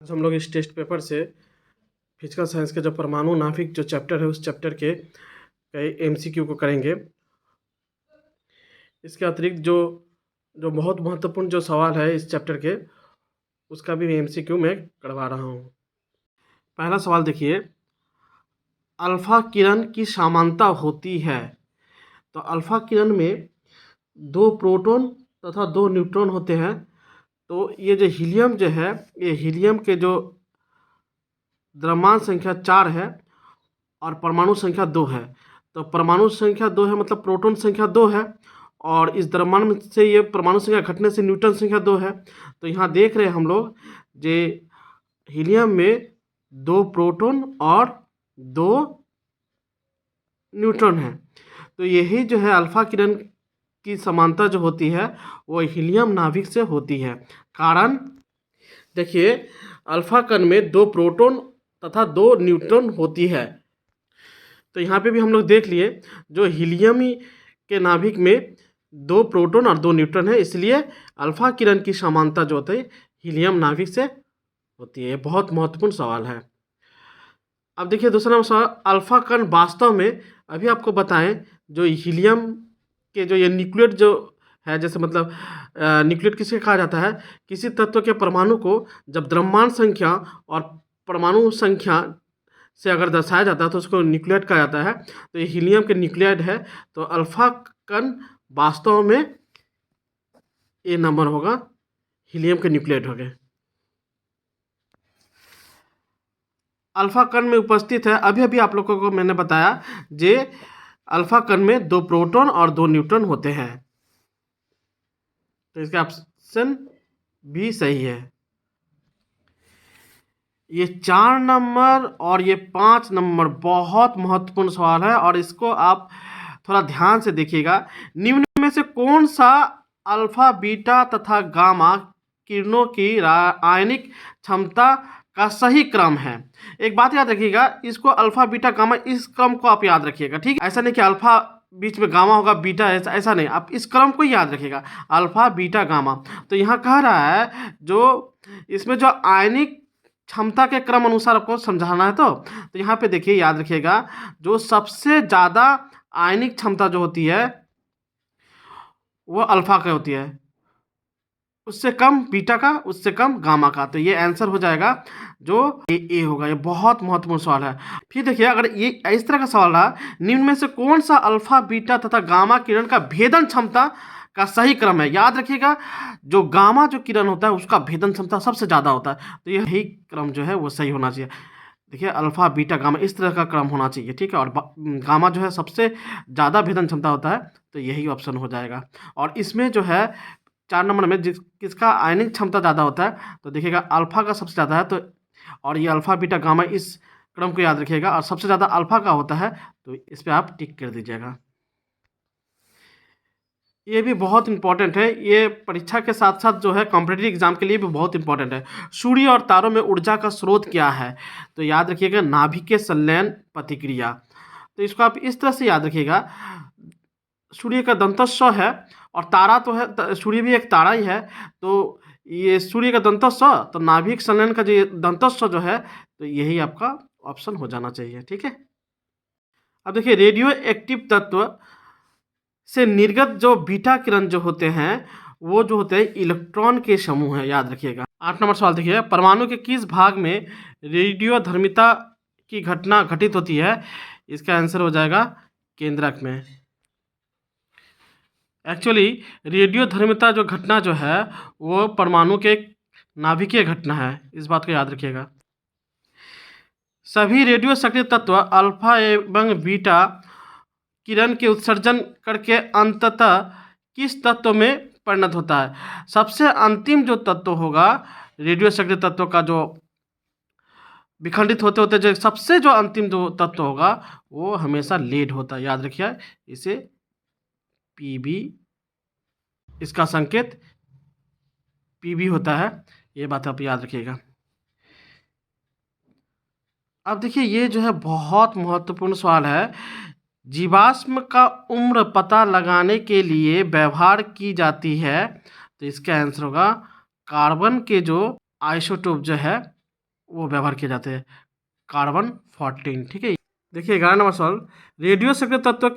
आज हम लोग इस टेस्ट पेपर से फिजिकल साइंस के जो परमाणु नाभिक जो चैप्टर है उस चैप्टर के कई एमसीक्यू को करेंगे। इसके अतिरिक्त जो जो बहुत महत्वपूर्ण जो सवाल है इस चैप्टर के उसका भी एमसीक्यू मैं करवा रहा हूँ। पहला सवाल देखिए, अल्फा किरण की समानता होती है। तो अल्फा किरण में 2 प्रोटॉन तथा 2 न्यूट्रॉन होते हैं। तो ये जो हीलियम जो है, ये हीलियम के जो द्रव्यमान संख्या 4 है और परमाणु संख्या 2 है। तो परमाणु संख्या 2 है मतलब प्रोटॉन संख्या 2 है, और इस द्रव्यमान में से ये परमाणु संख्या घटने से न्यूट्रॉन संख्या 2 है। तो यहाँ देख रहे हैं हम लोग जे हीलियम में 2 प्रोटॉन और 2 न्यूट्रॉन है। तो यही जो है अल्फा किरण की समानता जो होती है वो हीलियम नाभिक से होती है। कारण देखिए, अल्फा कण में 2 प्रोटॉन तथा 2 न्यूट्रॉन होती है। तो यहाँ पे भी हम लोग देख लिए जो हीलियम के नाभिक में 2 प्रोटॉन और 2 न्यूट्रॉन है, इसलिए अल्फा किरण की समानता जो होती है हीलियम नाभिक से होती है। बहुत महत्वपूर्ण सवाल है। अब देखिए दूसरा नंबर सवाल, अल्फा कण वास्तव में अभी आपको बताएं जो हीलियम के जो ये न्यूक्लियेट जो है, जैसे मतलब न्यूक्लियेट किसे कहा जाता है, किसी तत्व के परमाणु को जब द्रव्यमान संख्या और परमाणु संख्या से अगर दर्शाया जाता है तो उसको न्यूक्लियेट कहा जाता है। तो ये हीलियम के न्यूक्लियेट है। तो अल्फा कण वास्तव में ये नंबर होगा, हीलियम के न्यूक्लियेट हो गए। अल्फा कण में उपस्थित है, अभी अभी आप लोगों को मैंने बताया जे अल्फा कण में 2 प्रोटॉन और 2 न्यूट्रॉन होते हैं। तो इसका ऑप्शन भी सही है। ये 4 नंबर और ये 5 नंबर बहुत महत्वपूर्ण सवाल है और इसको आप थोड़ा ध्यान से देखिएगा। निम्न में से कौन सा अल्फा बीटा तथा गामा किरणों की रासायनिक क्षमता का सही क्रम है? एक बात याद रखिएगा, इसको अल्फा बीटा गामा इस क्रम को आप याद रखिएगा, ठीक है? ऐसा नहीं कि अल्फा बीच में गामा होगा बीटा ऐसा नहीं, आप इस क्रम को याद रखिएगा, अल्फा बीटा गामा। तो यहाँ कह रहा है जो इसमें जो आयनिक क्षमता के क्रम अनुसार आपको समझाना है। तो यहाँ पे देखिए याद रखिएगा, जो सबसे ज़्यादा आयनिक क्षमता जो होती है वो अल्फा का होती है, उससे कम बीटा का, उससे कम गामा का। तो ये आंसर हो जाएगा जो ए होगा। ये बहुत महत्वपूर्ण सवाल है। फिर देखिए, अगर ये इस तरह का सवाल रहा, निम्न में से कौन सा अल्फा बीटा तथा गामा किरण का भेदन क्षमता का सही क्रम है? याद रखिएगा, जो गामा जो किरण होता है उसका भेदन क्षमता सबसे ज़्यादा होता है। तो यही क्रम जो है वो सही होना चाहिए। देखिए, अल्फा बीटा गामा इस तरह का क्रम होना चाहिए, ठीक है? और गामा जो है सबसे ज़्यादा भेदन क्षमता होता है, तो यही ऑप्शन हो जाएगा। और इसमें जो है 4 नंबर में किसका आयनिक क्षमता ज़्यादा होता है, तो देखिएगा अल्फा का सबसे ज़्यादा है। तो और ये अल्फा बीटा गामा इस क्रम को याद रखिएगा, और सबसे ज़्यादा अल्फा का होता है, तो इस पर आप टिक कर दीजिएगा। ये भी बहुत इंपॉर्टेंट है, ये परीक्षा के साथ साथ जो है कॉम्पिटिटिव एग्जाम के लिए भी बहुत इंपॉर्टेंट है। सूर्य और तारों में ऊर्जा का स्रोत क्या है? तो याद रखिएगा नाभिकीय संलयन प्रतिक्रिया। तो इसको आप इस तरह से याद रखिएगा, सूर्य का दंतस्व है और तारा तो है, सूर्य भी एक तारा ही है। तो ये सूर्य का दंतस्व, तो नाभिक संलयन का जो दंतस्व जो है, तो यही आपका ऑप्शन हो जाना चाहिए, ठीक है? अब देखिए, रेडियो एक्टिव तत्व से निर्गत जो बीटा किरण जो होते हैं वो जो होते हैं इलेक्ट्रॉन के समूह है, याद रखिएगा। 8 नंबर सवाल देखिए, परमाणु के किस भाग में रेडियोधर्मिता की घटना घटित होती है? इसका आंसर हो जाएगा केंद्रक में। एक्चुअली रेडियोधर्मिता जो घटना जो है वो परमाणु के नाभिकीय घटना है, इस बात को याद रखिएगा। सभी रेडियो सक्रिय तत्व अल्फा एवं बीटा किरण के उत्सर्जन करके अंततः किस तत्व में परिणत होता है? सबसे अंतिम जो तत्व होगा रेडियो सक्रिय तत्व का, जो विखंडित होते होते जो सबसे जो अंतिम जो तत्व होगा वो हमेशा लेड होता है, याद रखिए इसे पीबी, इसका संकेत पीबी होता है, ये बात आप याद रखिएगा। अब देखिए, ये जो है बहुत महत्वपूर्ण सवाल है। जीवाश्म का उम्र पता लगाने के लिए व्यवहार की जाती है, तो इसका आंसर होगा कार्बन के जो आइसोटोप जो है वो व्यवहार किए जाते हैं। कार्बन 14, ठीक है। देखिए 11 नंबर सवाल, रेडियो सक्रिय तत्व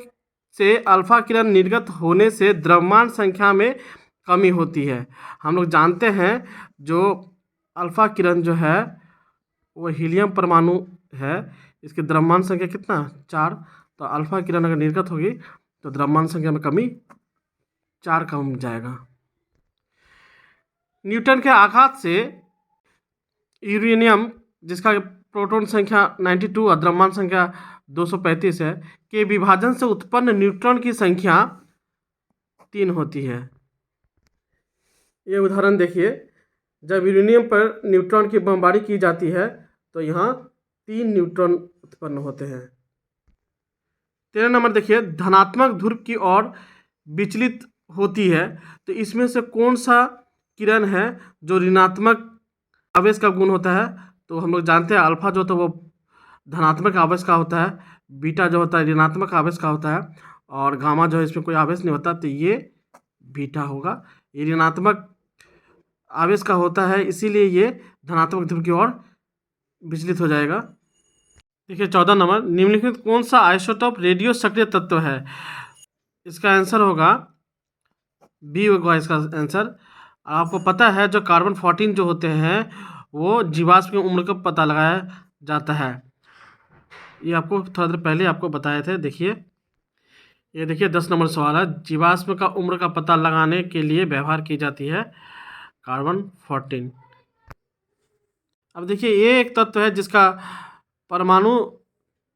से अल्फा किरण निर्गत होने से द्रव्यमान संख्या में कमी होती है। हम लोग जानते हैं जो अल्फा किरण जो है वो हीलियम परमाणु है, इसकी द्रव्यमान संख्या कितना 4, तो अल्फा किरण अगर निर्गत होगी तो द्रव्यमान संख्या में कमी 4 कम जाएगा। न्यूटन के आघात से यूरेनियम जिसका प्रोटॉन संख्या 92 और द्रव्यमान संख्या 235 है के विभाजन से उत्पन्न न्यूट्रॉन की संख्या 3 होती है। ये उदाहरण देखिए, जब यूरेनियम पर न्यूट्रॉन की बमबारी की जाती है तो यहाँ 3 न्यूट्रॉन उत्पन्न होते हैं। 13 नंबर देखिए, धनात्मक ध्रुव की ओर विचलित होती है, तो इसमें से कौन सा किरण है जो ऋणात्मक आवेश का गुण होता है। तो हम लोग जानते हैं अल्फा जो होता है वो धनात्मक आवेश का होता है, बीटा जो होता है ऋणात्मक आवेश का होता है, और गामा जो है इसमें कोई आवेश नहीं होता, तो ये बीटा होगा। ये ऋणात्मक आवेश का होता है, इसीलिए ये धनात्मक ध्रुव की ओर विचलित हो जाएगा। देखिए 14 नंबर, निम्नलिखित कौन सा आइसोटोप रेडियो सक्रिय तत्व है। इसका आंसर होगा बी होगा इसका आंसर। आपको पता है जो कार्बन 14 जो होते हैं वो जीवाश्म की उम्र का पता लगाया जाता है। ये आपको थोड़ा देर पहले आपको बताए थे। देखिए ये देखिए 10 नंबर सवाल है, जीवाश्म का उम्र का पता लगाने के लिए व्यवहार की जाती है कार्बन 14। अब देखिए ये एक तत्व है जिसका परमाणु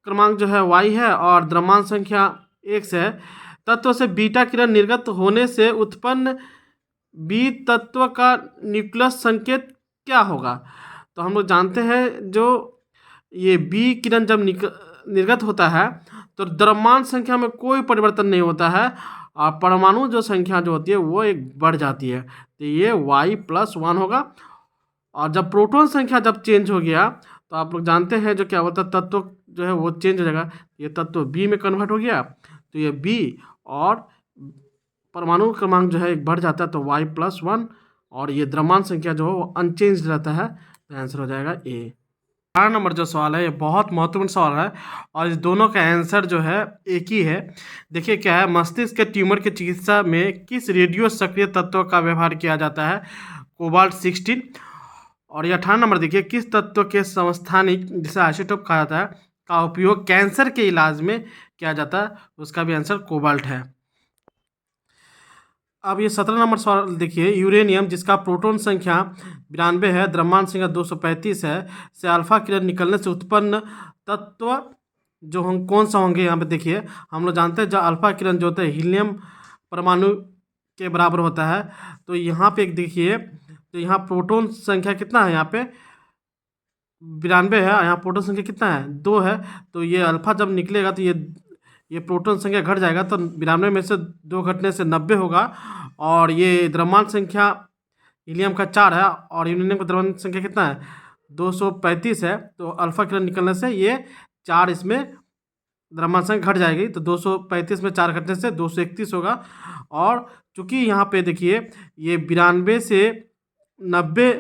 क्रमांक जो है वाई है और द्रव्यमान संख्या 1 है। तत्व से बीटा किरण निर्गत होने से उत्पन्न बी तत्व का न्यूक्लियस संकेत क्या होगा। तो हम लोग जानते हैं जो ये बी किरण जब निर्गत होता है तो द्रव्यमान संख्या में कोई परिवर्तन नहीं होता है और परमाणु जो संख्या जो होती है वो एक बढ़ जाती है, तो ये y+1 होगा। और जब प्रोटॉन संख्या जब चेंज हो गया तो आप लोग जानते हैं जो क्या होता है तत्व जो है वो चेंज हो जाएगा, ये तत्व बी में कन्वर्ट हो गया, तो ये बी और परमाणु क्रमांक जो है एक बढ़ जाता है तो y+1, और ये द्रव्यमान संख्या जो है वो अनचेंज रहता है, तो आंसर हो जाएगा ए। 4 नंबर जो सवाल है ये बहुत महत्वपूर्ण सवाल है और इस दोनों का आंसर जो है एक ही है। देखिए क्या है, मस्तिष्क के ट्यूमर की चिकित्सा में किस रेडियो सक्रिय तत्व का व्यवहार किया जाता है, कोबाल्ट 16। और ये 18 नंबर देखिए, किस तत्व के समस्थानिक जिसे आइसोटोप कहा जाता है का उपयोग कैंसर के इलाज में किया जाता है, उसका भी आंसर कोबाल्ट है। अब ये 17 नंबर सवाल देखिए, यूरेनियम जिसका प्रोटॉन संख्या 92 है, द्रव्यमान संख्या 235 है, से अल्फा किरण निकलने से उत्पन्न तत्व जो हम कौन सा होंगे। यहाँ पे देखिए हम लोग जानते हैं जो अल्फा किरण जो होता है हीलियम परमाणु के बराबर होता है, तो यहाँ पे देखिए तो यहाँ प्रोटॉन संख्या कितना है, यहाँ पे 92 है, यहाँ प्रोटॉन संख्या कितना है 2 है, तो ये अल्फा जब निकलेगा तो ये प्रोटॉन संख्या घट जाएगा, तो 92 में से 2 घटने से 90 होगा। और ये द्रव्यमान संख्या हीलियम का 4 है और यूरेनियम का द्रव्यमान संख्या कितना है 235 है, तो अल्फा किरण निकलने से ये 4 इसमें द्रव्यमान संख्या घट जाएगी, तो 235 में 4 घटने से 231 होगा। और चूंकि यहाँ पे देखिए ये 92 से 90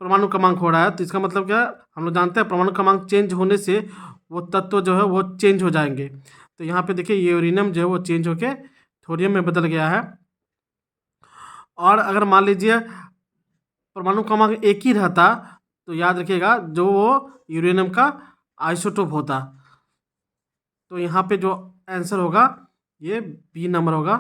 परमाणु क्रमांक हो रहा है, तो इसका मतलब क्या है, हम लोग जानते हैं परमाणु क्रमांक चेंज होने से वो तत्व जो है वो चेंज हो जाएंगे। तो यहाँ पे देखिए यूरेनियम जो है वो चेंज होके थोरियम में बदल गया है। और अगर मान लीजिए परमाणु क्रमांक एक ही रहता तो याद रखिएगा जो वो यूरेनियम का आइसोटोप होता। तो यहाँ पे जो आंसर होगा ये बी नंबर होगा।